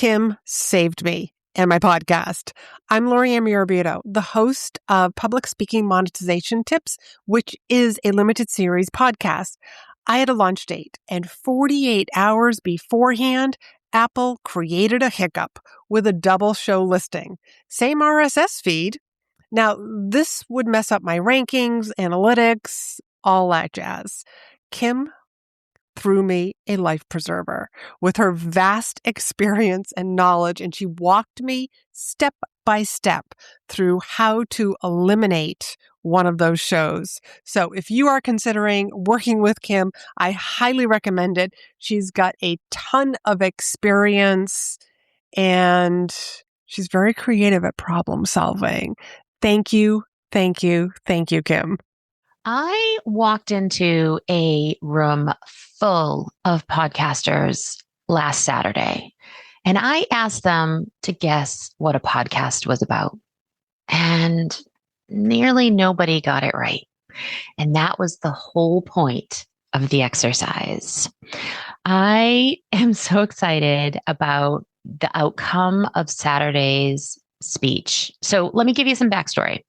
Kim saved me and my podcast. I'm Lorianne Mirabuto, the host of Public Speaking Monetization Tips, which is a limited series podcast. I had a launch date, and 48 hours beforehand, Apple created a hiccup with a double show listing. Same RSS feed. Now, this would mess up my rankings, analytics, all that jazz. Kim threw me a life preserver with her vast experience and knowledge, and she walked me step by step through how to eliminate one of those shows. So if you are considering working with Kim, I highly recommend it. She's got a ton of experience and she's very creative at problem solving. Thank you, thank you, thank you, Kim. I walked into a room full of podcasters last Saturday, and I asked them to guess what a podcast was about. And nearly nobody got it right. And that was the whole point of the exercise. I am so excited about the outcome of Saturday's speech. So let me give you some backstory.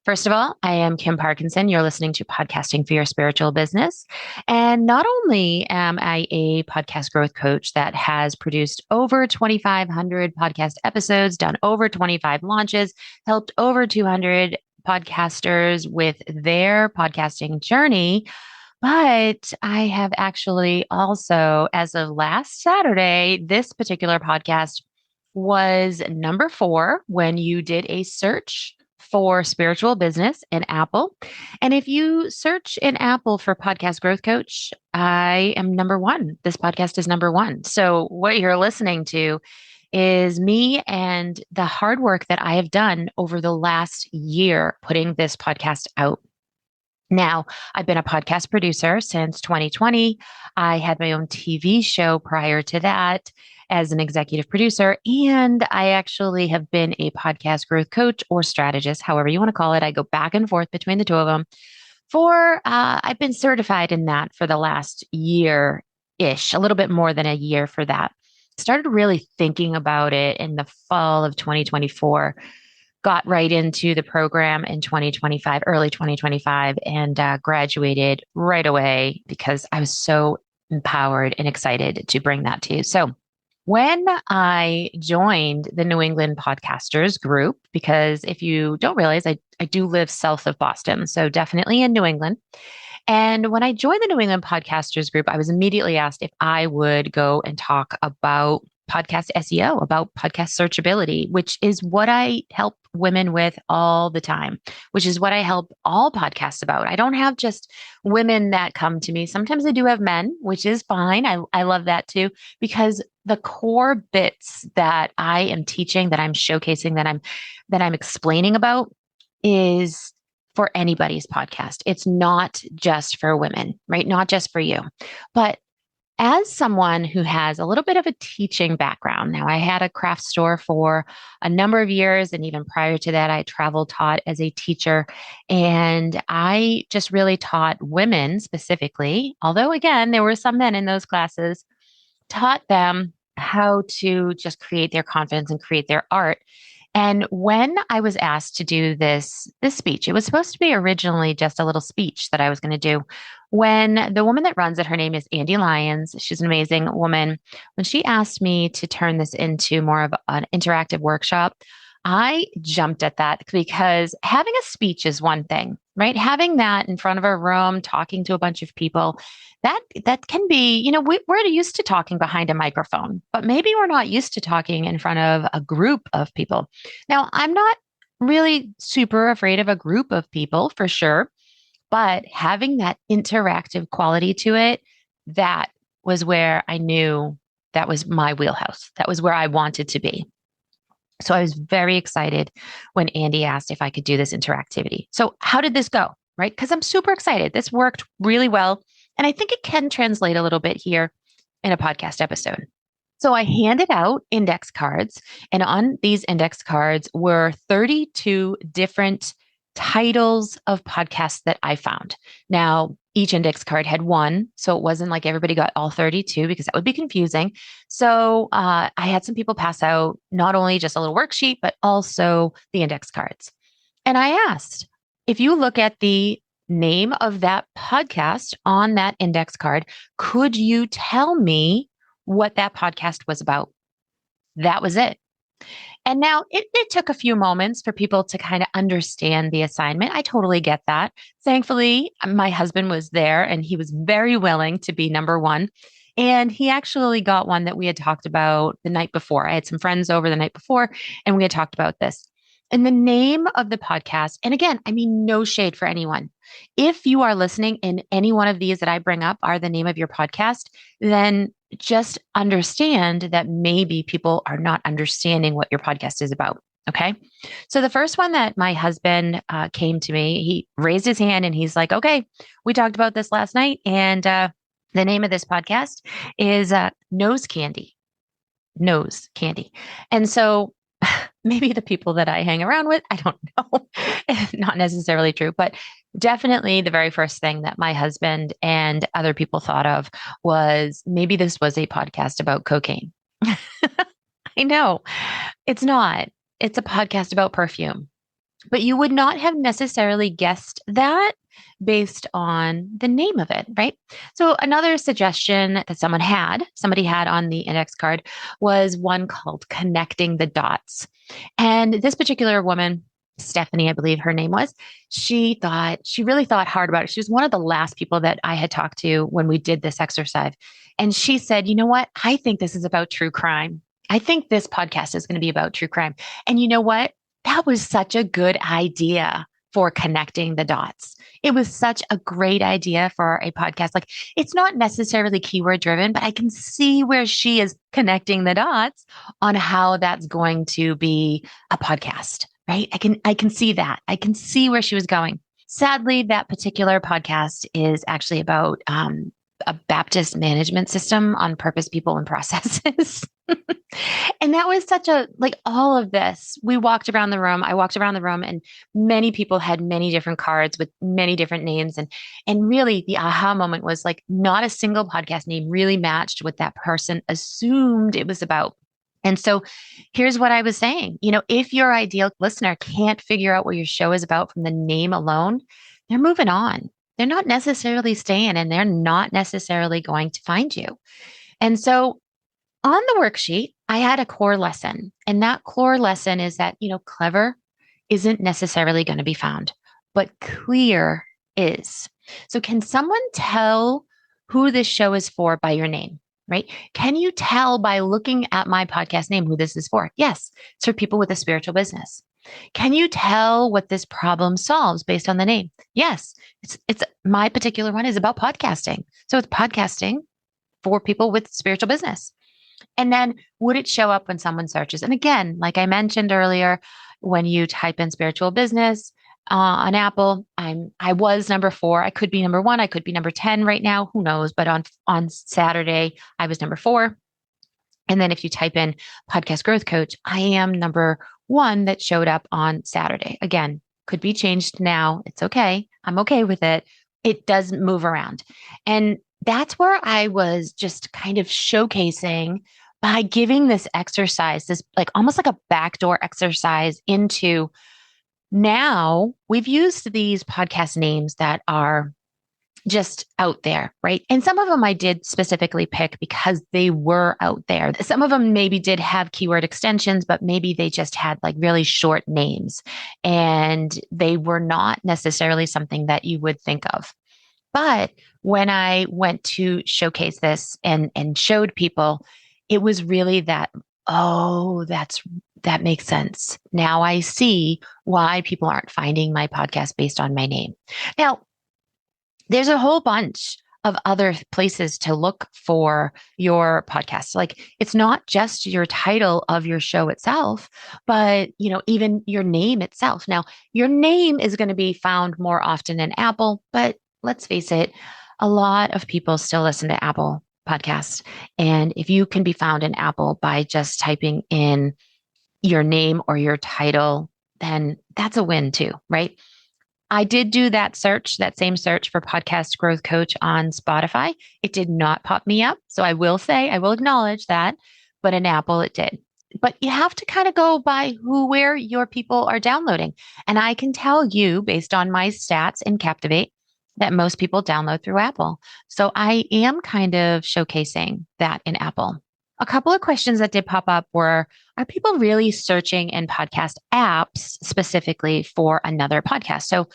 First of all, I am Kim Parkinson. You're listening to Podcasting for Your Spiritual Business. And not only am I a podcast growth coach that has produced over 2,500 podcast episodes, done over 25 launches, helped over 200 podcasters with their podcasting journey, but I have actually also, as of last Saturday, this particular podcast was number 4 when you did a search for spiritual business in Apple. And if you search in Apple for podcast growth coach, I am number 1. This podcast is number 1. So what you're listening to is me and the hard work that I have done over the last year putting this podcast out. Now, I've been a podcast producer since 2020. I had my own TV show prior to that as an executive producer, and I actually have been a podcast growth coach or strategist, however you want to call it. I go back and forth between the two of them. I've been certified in that for the last year-ish, a little bit more than a year for that. Started really thinking about it in the fall of 2024. Got right into the program in 2025, early 2025, and graduated right away because I was so empowered and excited to bring that to you. So when I joined the New England Podcasters group, because if you don't realize, I do live south of Boston, so definitely in New England. And when I joined the New England Podcasters group, I was immediately asked if I would go and talk about podcast SEO, about podcast searchability, which is what I help women with all the time, which is what I help all podcasts about. I don't have just women that come to me. Sometimes I do have men, which is fine. I love that too, because the core bits that I am teaching, that I'm showcasing, that I'm explaining about is for anybody's podcast. It's not just for women, right? Not just for you. But as someone who has a little bit of a teaching background, now I had a craft store for a number of years, and even prior to that, I taught as a teacher, and I just really taught women specifically, although again, there were some men in those classes, taught them how to just create their confidence and create their art. And when I was asked to do this speech, it was supposed to be originally just a little speech that I was going to do. When the woman that runs it, her name is Andy Lyons. She's an amazing woman. When she asked me to turn this into more of an interactive workshop, I jumped at that because having a speech is one thing, right? Having that in front of a room, talking to a bunch of people, that can be, we're used to talking behind a microphone, but maybe we're not used to talking in front of a group of people. Now, I'm not really super afraid of a group of people for sure, but having that interactive quality to it, that was where I knew that was my wheelhouse. That was where I wanted to be. So I was very excited when Andy asked if I could do this interactivity. So how did this go, right? Because I'm super excited. This worked really well. And I think it can translate a little bit here in a podcast episode. So I handed out index cards, and on these index cards were 32 different titles of podcasts that I found. Now, each index card had one, so it wasn't like everybody got all 32 because that would be confusing. So I had some people pass out not only just a little worksheet, but also the index cards. And I asked, if you look at the name of that podcast on that index card, could you tell me what that podcast was about? That was it. And now it took a few moments for people to kind of understand the assignment. I totally get that. Thankfully, my husband was there and he was very willing to be number one. And he actually got one that we had talked about the night before. I had some friends over the night before and we had talked about this. And the name of the podcast, and again, I mean, no shade for anyone. If you are listening and any one of these that I bring up are the name of your podcast, then just understand that maybe people are not understanding what your podcast is about. Okay. So the first one that my husband came to me, he raised his hand and he's like, okay, we talked about this last night. And the name of this podcast is Nose Candy. Nose Candy. And so maybe the people that I hang around with, I don't know, not necessarily true, but definitely the very first thing that my husband and other people thought of was maybe this was a podcast about cocaine. I know it's not. It's a podcast about perfume, but you would not have necessarily guessed that based on the name of it, right? So another suggestion that somebody had on the index card was one called Connecting the Dots. And this particular woman, Stephanie, I believe her name was, she really thought hard about it. She was one of the last people that I had talked to when we did this exercise. And she said, you know what? I think this is about true crime. I think this podcast is going to be about true crime. And you know what? That was such a good idea for connecting the dots. It was such a great idea for a podcast. Like, it's not necessarily keyword driven, but I can see where she is connecting the dots on how that's going to be a podcast, right? I can see that. I can see where she was going. Sadly, that particular podcast is actually about a Baptist management system on purpose, people, and processes. And that was like all of this. We walked around the room. I walked around the room and many people had many different cards with many different names. And really the aha moment was like not a single podcast name really matched what that person assumed it was about. And so here's what I was saying. If your ideal listener can't figure out what your show is about from the name alone, they're moving on. They're not necessarily staying and they're not necessarily going to find you. And so on the worksheet, I had a core lesson. And that core lesson is that, clever isn't necessarily going to be found, but clear is. So can someone tell who this show is for by your name, right? Can you tell by looking at my podcast name who this is for? Yes, it's for people with a spiritual business. Can you tell what this problem solves based on the name? Yes, it's my particular one is about podcasting. So it's podcasting for people with spiritual business. And then would it show up when someone searches? And again, like I mentioned earlier, when you type in spiritual business on Apple, I was number 4. I could be number 1. I could be number 10 right now. Who knows? But on Saturday, I was number 4. And then if you type in podcast growth coach, I am number 1 that showed up on Saturday. Again, could be changed now. It's okay. I'm okay with it. It does move around. And that's where I was just kind of showcasing by giving this exercise, this like almost like a backdoor exercise into now we've used these podcast names that are just out there, right? And some of them I did specifically pick because they were out there. Some of them maybe did have keyword extensions, but maybe they just had like really short names and they were not necessarily something that you would think of. But when I went to showcase this and showed people, it was really that, that makes sense. Now I see why people aren't finding my podcast based on my name. Now, there's a whole bunch of other places to look for your podcast. Like it's not just your title of your show itself, but even your name itself. Now, your name is going to be found more often in Apple, but let's face it, a lot of people still listen to Apple podcasts. And if you can be found in Apple by just typing in your name or your title, then that's a win too, right? I did do that search, that same search for podcast growth coach on Spotify. It did not pop me up. So I will say, I will acknowledge that, but in Apple it did. But you have to kind of go by where your people are downloading. And I can tell you based on my stats in Captivate that most people download through Apple. So I am kind of showcasing that in Apple. A couple of questions that did pop up were, are people really searching in podcast apps specifically for another podcast? So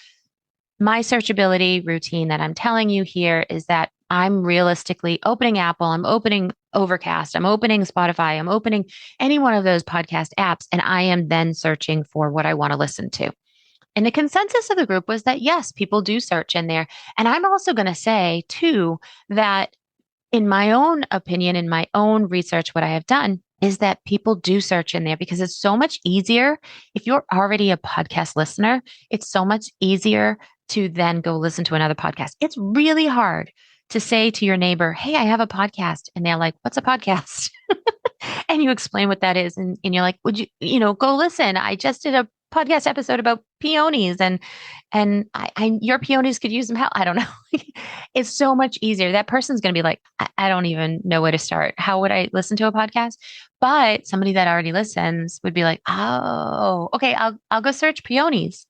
my searchability routine that I'm telling you here is that I'm realistically opening Apple, I'm opening Overcast, I'm opening Spotify, I'm opening any one of those podcast apps, and I am then searching for what I want to listen to. And the consensus of the group was that yes, people do search in there. And I'm also going to say too that in my own opinion, in my own research, what I have done is that people do search in there because it's so much easier. If you're already a podcast listener, it's so much easier to then go listen to another podcast. It's really hard to say to your neighbor, hey, I have a podcast. And they're like, what's a podcast? And you explain what that is. And you're like, would you, go listen. I just did a podcast episode about peonies and your peonies could use some help. I don't know. It's so much easier. That person's going to be like, I don't even know where to start. How would I listen to a podcast? But somebody that already listens would be like, oh, okay, I'll go search peonies.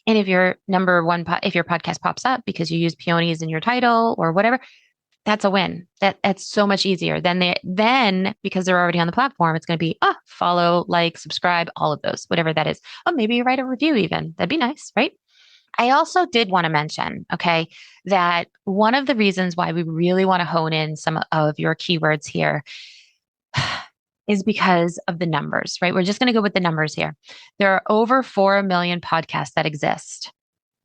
And if your if your podcast pops up because you use peonies in your title or whatever, that's a win. That's so much easier. Then because they're already on the platform, it's going to be follow, like, subscribe, all of those, whatever that is. Oh, maybe you write a review even. That'd be nice, right? I also did want to mention, okay, that one of the reasons why we really want to hone in some of your keywords here is because of the numbers, right? We're just going to go with the numbers here. There are over 4 million podcasts that exist.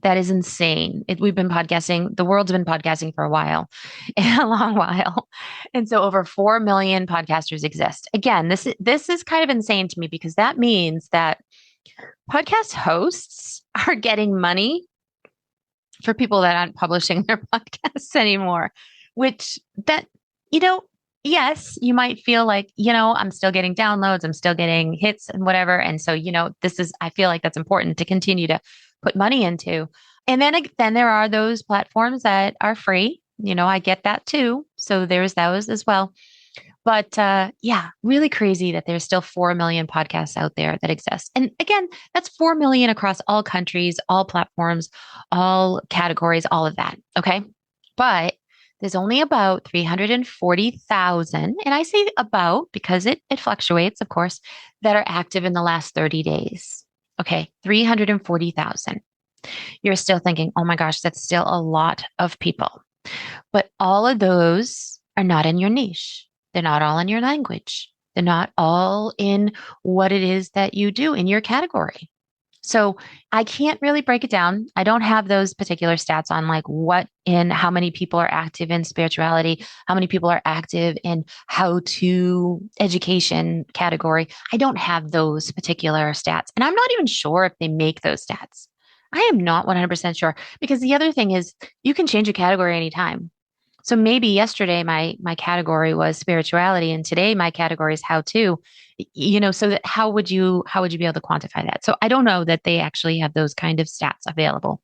That is insane. We've been podcasting, the world's been podcasting for a while, a long while. And so over 4 million podcasters exist. Again, this is kind of insane to me because that means that podcast hosts are getting money for people that aren't publishing their podcasts anymore, which yes, you might feel like, I'm still getting downloads, I'm still getting hits and whatever. And so, I feel like that's important to continue to put money into. And then there are those platforms that are free. I get that too. So there's those as well. But really crazy that there's still 4 million podcasts out there that exist. And again, that's 4 million across all countries, all platforms, all categories, all of that. Okay. But there's only about 340,000, and I say about because it fluctuates, of course, that are active in the last 30 days. Okay, 340,000. You're still thinking, oh my gosh, that's still a lot of people. But all of those are not in your niche. They're not all in your language. They're not all in what it is that you do in your category. So I can't really break it down. I don't have those particular stats on like how many people are active in spirituality, how many people are active in how to education category. I don't have those particular stats. And I'm not even sure if they make those stats. I am not 100% sure because the other thing is you can change a category anytime. So maybe yesterday my category was spirituality and today my category is how to, so that how would you be able to quantify that? So I don't know that they actually have those kind of stats available.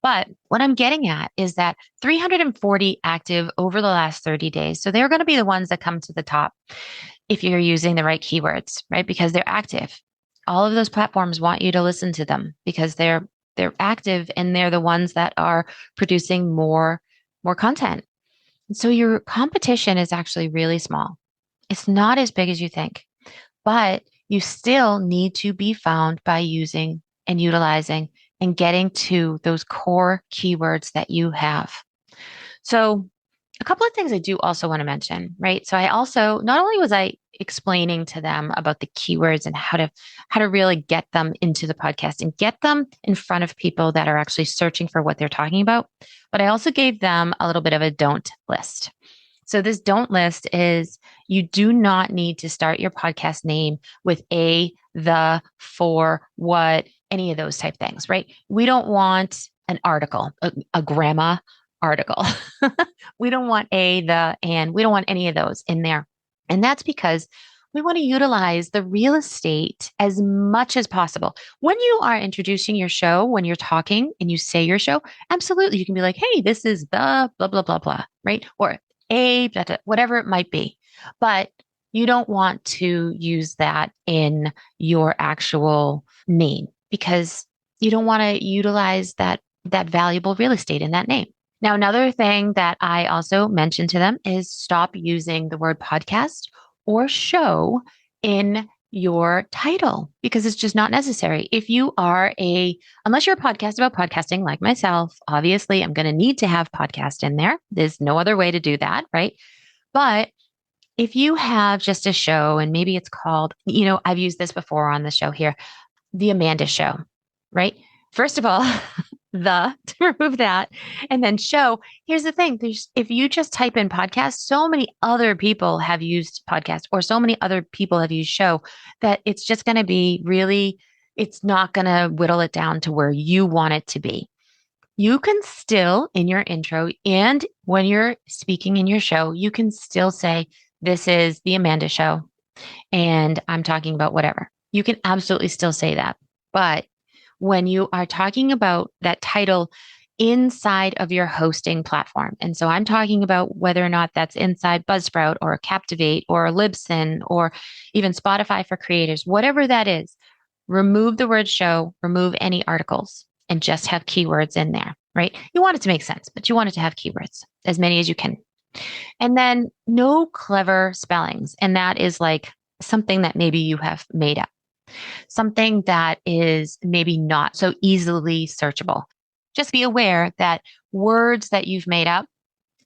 But what I'm getting at is that 340 active over the last 30 days. So they're going to be the ones that come to the top if you're using the right keywords, right? Because they're active. All of those platforms want you to listen to them because they're active and they're the ones that are producing more content. So your competition is actually really small. It's not as big as you think, but you still need to be found by using and utilizing and getting to those core keywords that you have. So a couple of things I do also want to mention, right? So I also, not only was I explaining to them about the keywords and how to really get them into the podcast and get them in front of people that are actually searching for what they're talking about, but I also gave them a little bit of a don't list. So this don't list is you do not need to start your podcast name with a, the, for, what, any of those type things, right? We don't want an article, a grandma article. We don't want a, the, and we don't want any of those in there. And that's because we want to utilize the real estate as much as possible. When you are introducing your show, when you're talking and you say your show, absolutely, you can be like, hey, this is the blah, blah, blah, blah, right? Or a, blah, blah, whatever it might be. But you don't want to use that in your actual name because you don't want to utilize that valuable real estate in that name. Now, another thing that I also mentioned to them is stop using the word podcast or show in your title because it's just not necessary. If you are unless you're a podcast about podcasting like myself, obviously I'm going to need to have podcast in there. There's no other way to do that, right? But if you have just a show and maybe it's called, I've used this before on the show here, The Amanda Show, right? First of all, to remove that and then show. Here's the thing. If you just type in podcast, so many other people have used podcast or so many other people have used show that it's just going to be really, it's not going to whittle it down to where you want it to be. You can still in your intro and when you're speaking in your show, you can still say, this is the Amanda Show and I'm talking about whatever. You can absolutely still say that. But when you are talking about that title inside of your hosting platform, and so I'm talking about whether or not that's inside Buzzsprout or Captivate or Libsyn or even Spotify for creators, whatever that is, remove the word show, remove any articles, and just have keywords in there, right? You want it to make sense, but you want it to have keywords, as many as you can. And then no clever spellings. And that is like something that maybe you have made up, something that is maybe not so easily searchable. Just be aware that words that you've made up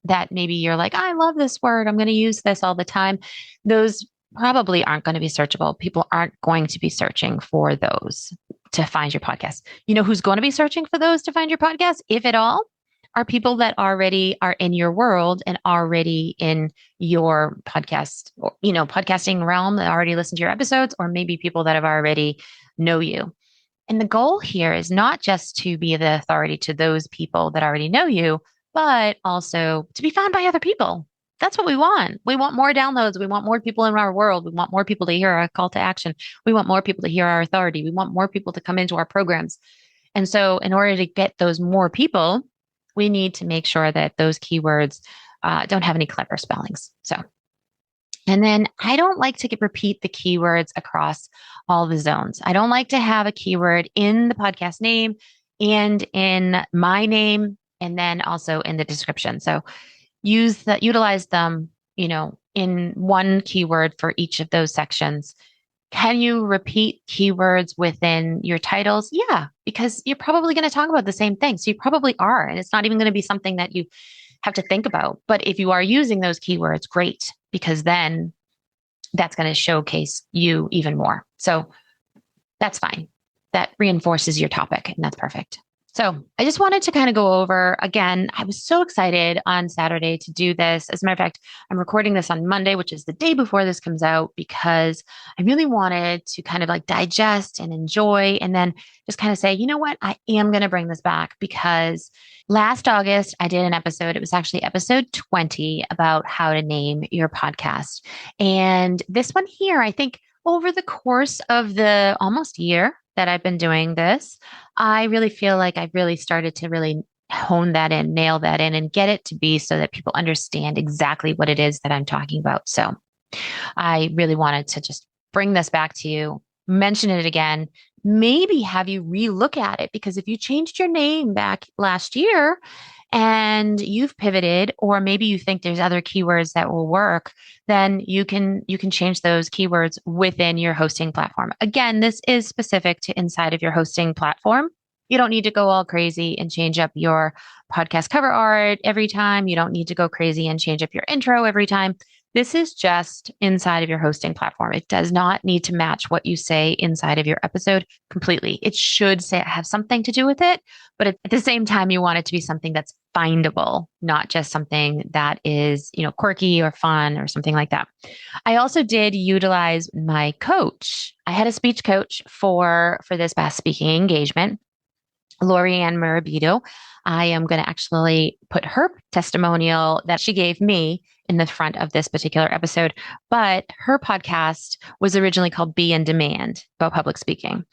that maybe you're like, I love this word, I'm going to use this all the time. Those probably aren't going to be searchable. People aren't going to be searching for those to find your podcast. You know who's going to be searching for those to find your podcast, if at all? Are people that already are in your world and already in your podcast, or, podcasting realm that already listen to your episodes, or maybe people that have already know you. And the goal here is not just to be the authority to those people that already know you, but also to be found by other people. That's what we want. We want more downloads. We want more people in our world. We want more people to hear our call to action. We want more people to hear our authority. We want more people to come into our programs. And so in order to get those more people, we need to make sure that those keywords don't have any clever spellings. And then I don't like to repeat the keywords across all the zones. I don't like to have a keyword in the podcast name and in my name, and then also in the description. So utilize them, in one keyword for each of those sections. Can you repeat keywords within your titles? Yeah, because you're probably going to talk about the same thing. So you probably are. And it's not even going to be something that you have to think about. But if you are using those keywords, great, because then that's going to showcase you even more. So that's fine. That reinforces your topic, and that's perfect. So I just wanted to kind of go over again. I was so excited on Saturday to do this. As a matter of fact, I'm recording this on Monday, which is the day before this comes out, because I really wanted to kind of like digest and enjoy and then just kind of say, you know what, I am going to bring this back because last August I did an episode. It was actually episode 20 about how to name your podcast. And this one here, I think over the course of the almost year that I've been doing this, I really feel like I've really started to really hone that in, nail that in, and get it to be so that people understand exactly what it is that I'm talking about. So I really wanted to just bring this back to you, mention it again, maybe have you relook at it, because if you changed your name back last year and you've pivoted, or maybe you think there's other keywords that will work, then you can change those keywords within your hosting platform. Again, this is specific to inside of your hosting platform. You don't need to go all crazy and change up your podcast cover art every time. You don't need to go crazy and change up your intro every time. This is just inside of your hosting platform. It does not need to match what you say inside of your episode completely. It should have something to do with it, but at the same time, you want it to be something that's findable, not just something that is, quirky or fun or something like that. I also did utilize my coach. I had a speech coach for this past speaking engagement, Lorianne Murabito. I am going to actually put her testimonial that she gave me in the front of this particular episode, but her podcast was originally called Be in Demand, about public speaking.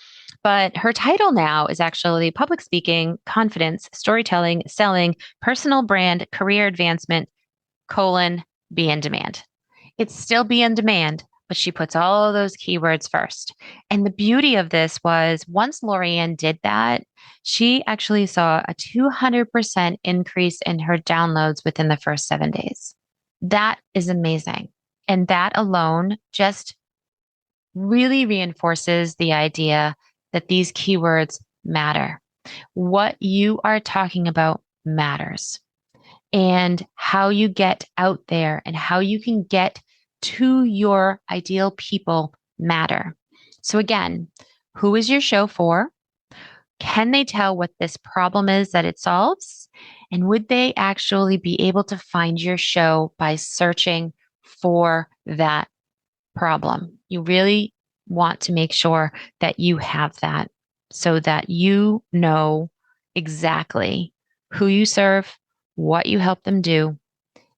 But her title now is actually Public Speaking, Confidence, Storytelling, Selling, Personal Brand, Career Advancement, Be in Demand. It's still Be in Demand, but she puts all of those keywords first. And the beauty of this was once Lorianne did that, she actually saw a 200% increase in her downloads within the first 7 days. That is amazing. And that alone just really reinforces the idea that these keywords matter. What you are talking about matters. And how you get out there and how you can get to your ideal people matter. So again, who is your show for? Can they tell what this problem is that it solves? And would they actually be able to find your show by searching for that problem? You really want to make sure that you have that so that you know exactly who you serve, what you help them do,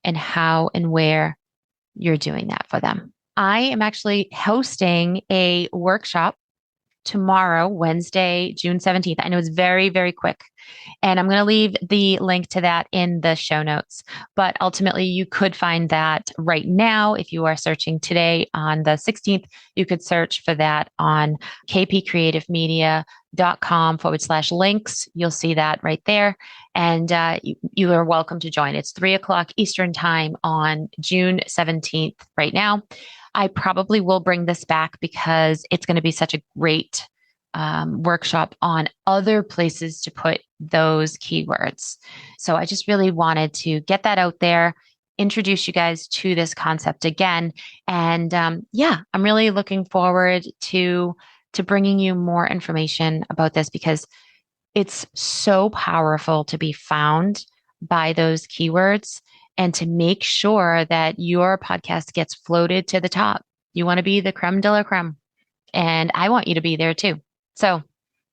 and how and where you're doing that for them. I am actually hosting a workshop tomorrow, Wednesday, June 17th. I know it's very, very quick. And I'm going to leave the link to that in the show notes. But ultimately, you could find that right now. If you are searching today on the 16th, you could search for that on kpcreativemedia.com/links. You'll see that right there. And you are welcome to join. It's 3:00 Eastern time on June 17th right now. I probably will bring this back because it's going to be such a great workshop on other places to put those keywords. So I just really wanted to get that out there, introduce you guys to this concept again. And I'm really looking forward to bringing you more information about this because it's so powerful to be found by those keywords and to make sure that your podcast gets floated to the top. You want to be the creme de la creme. And I want you to be there too. So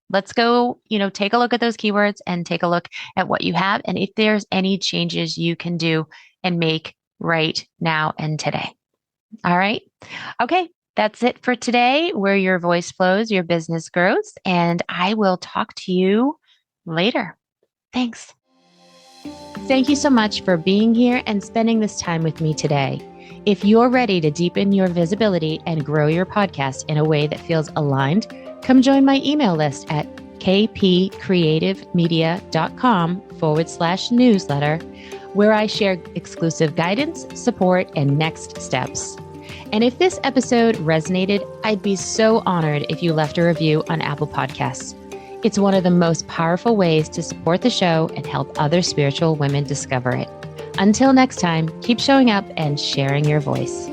let's go, take a look at those keywords and take a look at what you have. And if there's any changes you can do and make right now and today. All right. Okay. That's it for today, where your voice flows, your business grows. And I will talk to you later. Thanks. Thank you so much for being here and spending this time with me today. If you're ready to deepen your visibility and grow your podcast in a way that feels aligned, come join my email list at kpcreativemedia.com/newsletter, where I share exclusive guidance, support, and next steps. And if this episode resonated, I'd be so honored if you left a review on Apple Podcasts. It's one of the most powerful ways to support the show and help other spiritual women discover it. Until next time, keep showing up and sharing your voice.